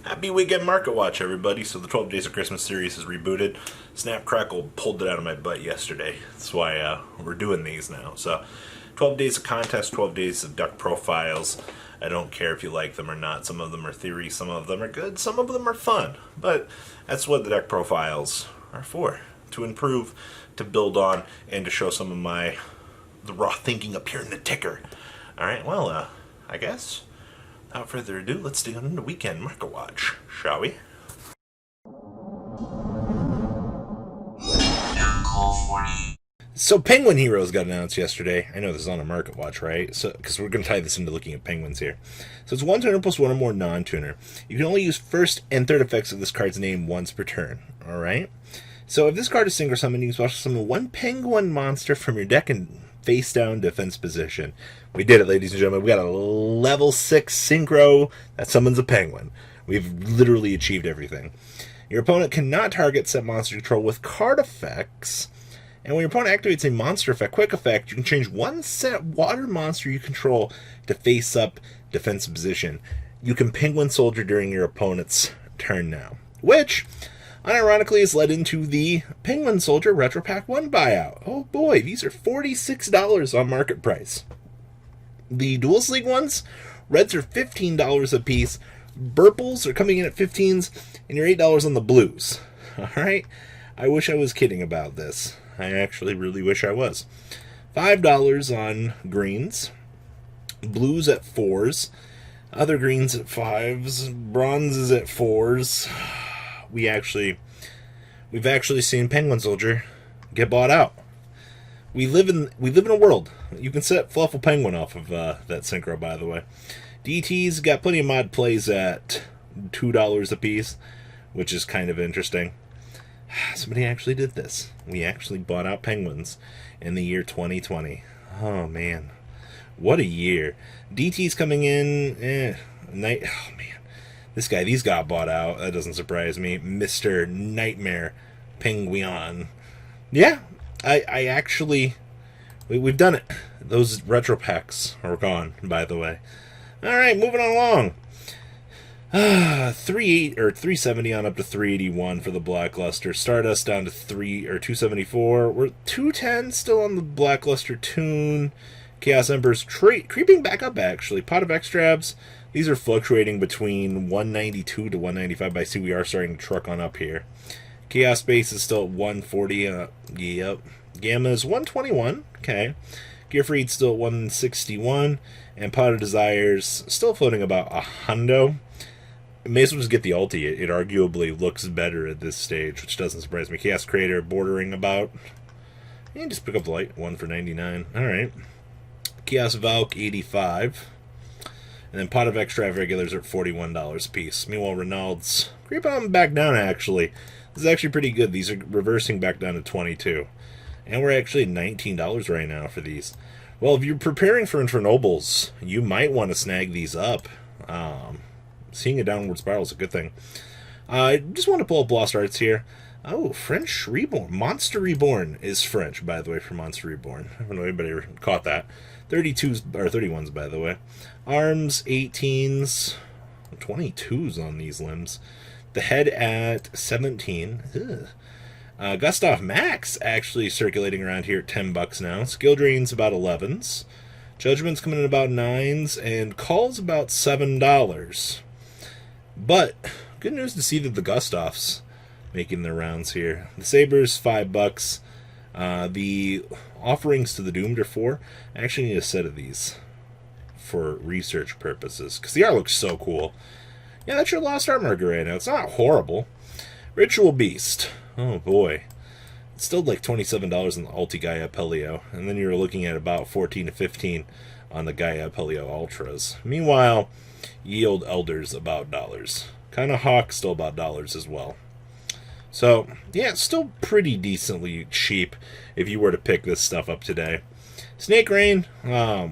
Happy weekend market watch, everybody. So the 12 Days of Christmas series is rebooted. Snap Crackle pulled it out of my butt yesterday. That's why we're doing these now. So 12 days of contest, 12 days of duck profiles. I don't care if you like them or not. Some of them are theory, some of them are good, some of them are fun. But that's what the duck profiles are for. To improve, to build on, and to show some of the raw thinking up here in the ticker. Alright, well, I guess without further ado, let's dig on into weekend market watch, shall we? So Penguin Heroes got announced yesterday. I know this is on a market watch, right? So because we're going to tie this into looking at penguins here. So it's one tuner plus one or more non-tuner. You can only use first and third effects of this card's name once per turn. All right. So if this card is synchro summoned, you can special summon one penguin monster from your deck in face down defense position. We did it, ladies and gentlemen. We got a level 6 synchro that summons a penguin. We've literally achieved everything. Your opponent cannot target set monster control with card effects. And when your opponent activates a monster effect, quick effect, you can change one set water monster you control to face up defensive position. You can Penguin Soldier during your opponent's turn now. Which, unironically, has led into the Penguin Soldier Retro Pack 1 buyout. Oh boy, these are $46 on market price. The Duels League ones, reds are $15 a piece. Burples are coming in at 15s, and you're $8 on the blues. Alright? I wish I was kidding about this. I actually really wish I was. $5 on greens. Blues at 4s. Other greens at 5s. Bronzes at 4s. We've actually seen Penguin Soldier get bought out. We live in a world. You can set Fluffle Penguin off of that synchro, by the way. DT's got plenty of mod plays at $2 a piece, which is kind of interesting. Somebody actually did this. We actually bought out penguins in the year 2020. Oh man, what a year! DT's coming in. Oh man, these got bought out. That doesn't surprise me. Mr. Nightmare Penguin. Yeah, I actually, we've done it. Those retro packs are gone, by the way. All right, moving along. 370 on up to 381 for the Blackluster. Stardust down to 274. We're 210 still on the Blackluster tune. Chaos Ember's creeping back up, actually. Pot of Extrabs. These are fluctuating between 192 to 195, but I see we are starting to truck on up here. Chaos Base is still at 140. Yep. Gamma is 121. Okay. Gearfried still at 161. And Pot of Desires still floating about a hundo. May as well just get the ulti. It arguably looks better at this stage, which doesn't surprise me. Chaos Creator bordering about. And just pick up the light. 1 for 99. Alright. Chaos Valk 85. And then Pot of Extra regulars are at $41 a piece. Meanwhile, Renault's creep on back down, actually. This is actually pretty good. These are reversing back down to 22. And we're actually $19 right now for these. Well, if you're preparing for Infernobles, you might want to snag these up. Seeing a downward spiral is a good thing. I just want to pull up Lost Arts here. Oh, French Reborn. Monster Reborn is French, by the way, for Monster Reborn. I don't know if anybody ever caught that. 32s, or 31s, by the way. Arms, 18s. 22s on these limbs. The head at 17. Gustav Max actually circulating around here at $10 now. Skill Drain's about 11s. Judgment's coming in about 9s. And Call's about $7. But good news to see that the Gustavs making their rounds here. The Saber's $5. The offerings to the Doomed are 4. I actually need a set of these for research purposes because the art looks so cool. Yeah, that's your Lost Art marker right now. It's not horrible. Ritual Beast. Oh boy. It's still like $27 on the Ulti Gaia Pelio. And then you're looking at about 14 to 15 on the Gaia Pelio Ultras. Meanwhile, Yield Elders about $. Kind of Hawk still about $, as well. So, yeah, it's still pretty decently cheap if you were to pick this stuff up today. Snake Rain, I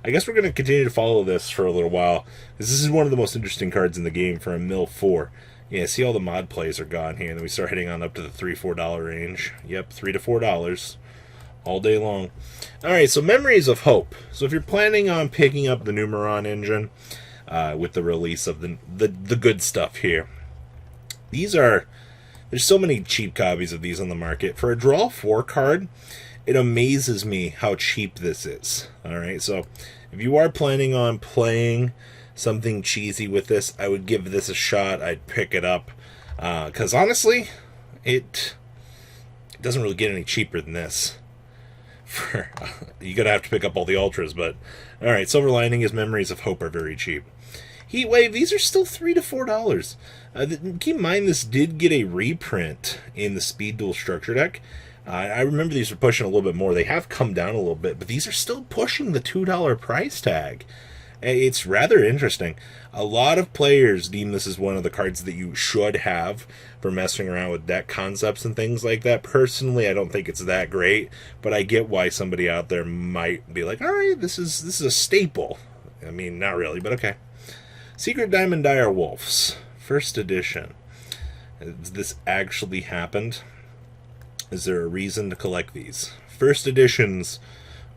guess we're going to continue to follow this for a little while. This is one of the most interesting cards in the game for a Mill 4. Yeah, see all the mod plays are gone here, and then we start heading on up to the $3-4 range. Yep, $3 to $4 all day long. Alright, so Memories of Hope. So if you're planning on picking up the Numeron engine, with the release of the good stuff here. There's so many cheap copies of these on the market. For a Draw 4 card, it amazes me how cheap this is. Alright, so if you are planning on playing something cheesy with this, I would give this a shot. I'd pick it up. Because honestly, it doesn't really get any cheaper than this. You're going to have to pick up all the Ultras, but alright, Silver Lining is Memories of Hope are very cheap. Heatwave, these are still $3 to $4. Keep in mind, this did get a reprint in the Speed Duel Structure deck. I remember these were pushing a little bit more. They have come down a little bit, but these are still pushing the $2 price tag. It's rather interesting. A lot of players deem this as one of the cards that you should have for messing around with deck concepts and things like that. Personally, I don't think it's that great, but I get why somebody out there might be like, all right, this is a staple. I mean, not really, but okay. Secret Diamond Dire Wolves, first edition. Has this actually happened? Is there a reason to collect these? First editions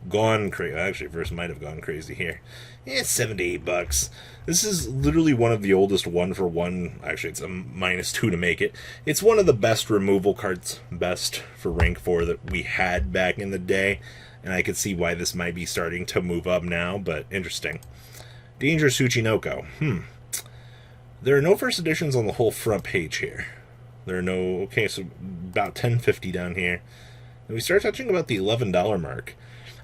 gone crazy. Actually, first might have gone crazy here. It's $78. This is literally one of the oldest 1-for-1. Actually, it's a -2 to make it. It's one of the best removal cards, best for rank 4 that we had back in the day. And I could see why this might be starting to move up now, but interesting. Dangerous Uchinoko. There are no first editions on the whole front page here. There are no... Okay, so about $10.50 down here. And we start touching about the $11 mark.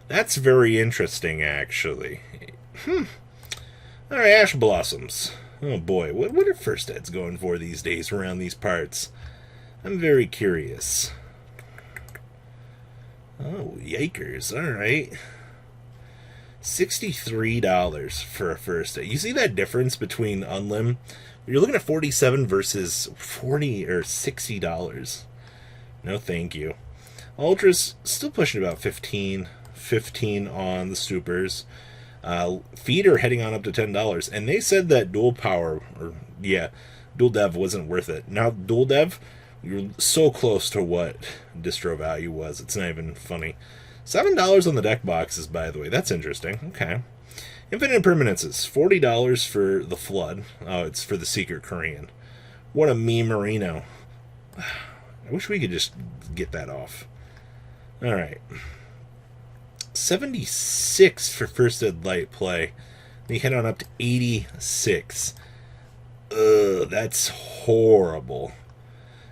That's very interesting, actually. Alright, Ash Blossoms. Oh boy, what are first eds going for these days around these parts? I'm very curious. Oh, yikers. Alright. $63 for a first ed. You see that difference between Unlim? You're looking at $47 versus $40 or $60. No thank you. Ultras still pushing about 15 on the supers. Feeder heading on up to $10, and they said that Dual Dev wasn't worth it. Now Dual Dev, you're so close to what distro value was. It's not even funny. $7 on the deck boxes, by the way. That's interesting. Okay. Infinite Permanences, $40 for the Flood. Oh, it's for the Secret Korean. What a meme Marino. I wish we could just get that off. Alright. 76 for first ed light play. They head on up to 86. Ugh, that's horrible.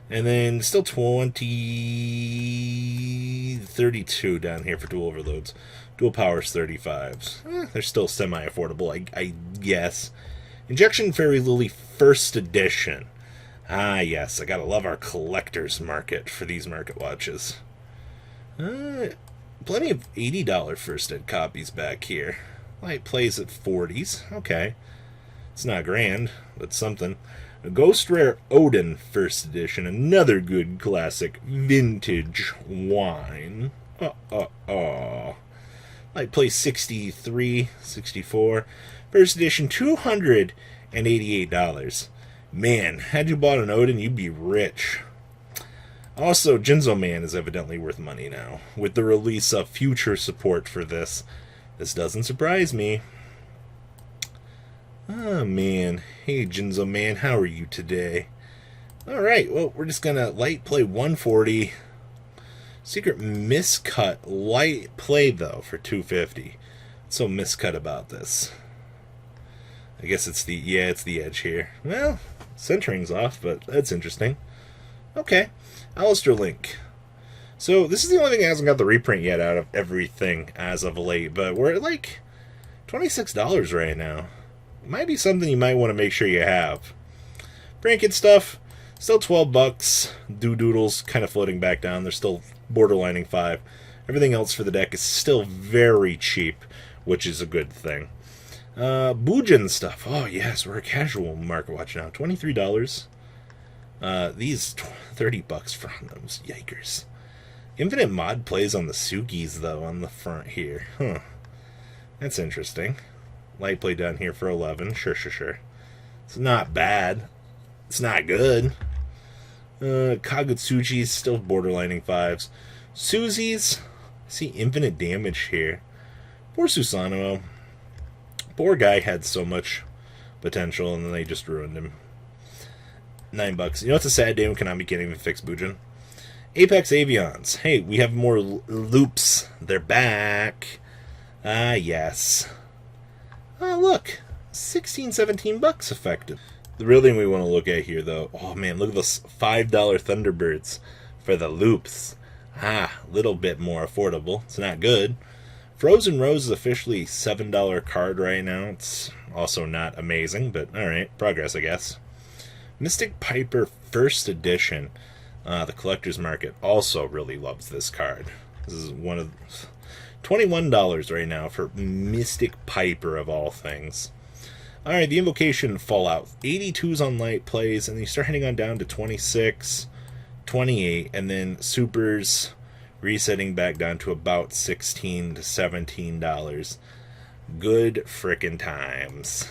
And then still 32 down here for dual overloads. Dual powers 35s. They're still semi-affordable, I guess. Injection Fairy Lily first edition. Ah, yes, I gotta love our collector's market for these market watches. Plenty of $80 first ed copies back here. Light plays at 40s. Okay. It's not grand, but something. A Ghost Rare Odin first edition. Another good classic vintage wine. Light plays 63, 64. First edition, $288. Man, had you bought an Odin, you'd be rich. Also, Jinzo Man is evidently worth money now. With the release of future support for this doesn't surprise me. Oh, man. Hey, Jinzo Man, how are you today? Alright, well, we're just gonna light play 140. Secret miscut light play, though, for 250. What's so miscut about this? I guess it's the edge here. Well, centering's off, but that's interesting. Okay. Alistair Link. So, this is the only thing that hasn't got the reprint yet out of everything as of late, but we're at like $26 right now. It might be something you might want to make sure you have. Bracket stuff, still $12. Doodles kind of floating back down. They're still borderlining 5. Everything else for the deck is still very cheap, which is a good thing. Fujin stuff. Oh, yes, we're a casual market watch now. $23. These $30 for those. Yikers. Infinite mod plays on the Sukis, though, on the front here. Huh. That's interesting. Light play down here for 11. Sure. It's not bad. It's not good. Kagutsuchi's still borderlining 5s. Susie's, see infinite damage here. Poor Susanoo. Poor guy had so much potential, and then they just ruined him. $9. You know, it's a sad day when Konami can't even fix Fujin. Apex Avions. Hey, we have more loops. They're back. Ah, yes. Oh, look. 16, $17 effective. The real thing we want to look at here, though, oh man, look at those $5 Thunderbirds for the loops. Ah, a little bit more affordable. It's not good. Frozen Rose is officially $7 card right now. It's also not amazing, but alright, progress, I guess. Mystic Piper First Edition. The collector's market also really loves this card. This is one of $21 right now for Mystic Piper of all things. Alright, the Invocation Fallout. 82s on light plays, and you start heading on down to 26, 28, and then Supers resetting back down to about $16 to $17. Good frickin' times.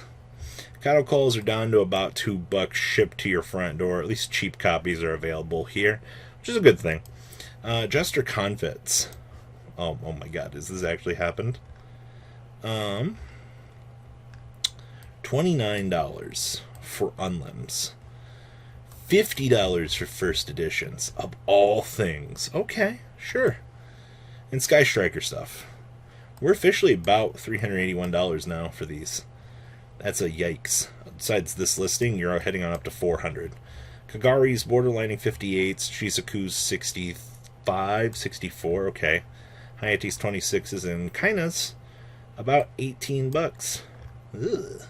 Cattle calls are down to about $2 shipped to your front door. At least cheap copies are available here, which is a good thing. Jester Confits. Oh my god, has this actually happened? $29 for Unlims. $50 for first editions, of all things. Okay, sure. And Sky Striker stuff. We're officially about $381 now for these. That's a yikes. Besides this listing, you're heading on up to $400. Kagari's Borderlining 58s, Shizuku's 65, 64, okay. Hayate's 26s, and Kaina's about $18. Ugh.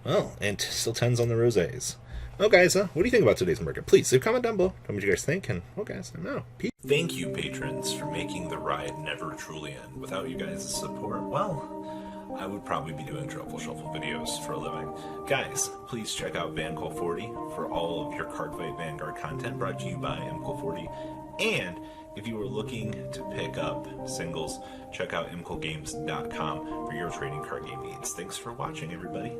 Well, and still 10s on the rosés. Well, guys, what do you think about today's market? Please leave a comment down below. Tell me what you guys think, and, well, guys, I don't know. Peace. Thank you, patrons, for making the ride never truly end. Without you guys' support, well, I would probably be doing Truffle Shuffle videos for a living. Guys, please check out VanCole40 for all of your Cardfight Vanguard content brought to you by MCole40. And if you are looking to pick up singles, check out mcolegames.com for your trading card game needs. Thanks for watching, everybody.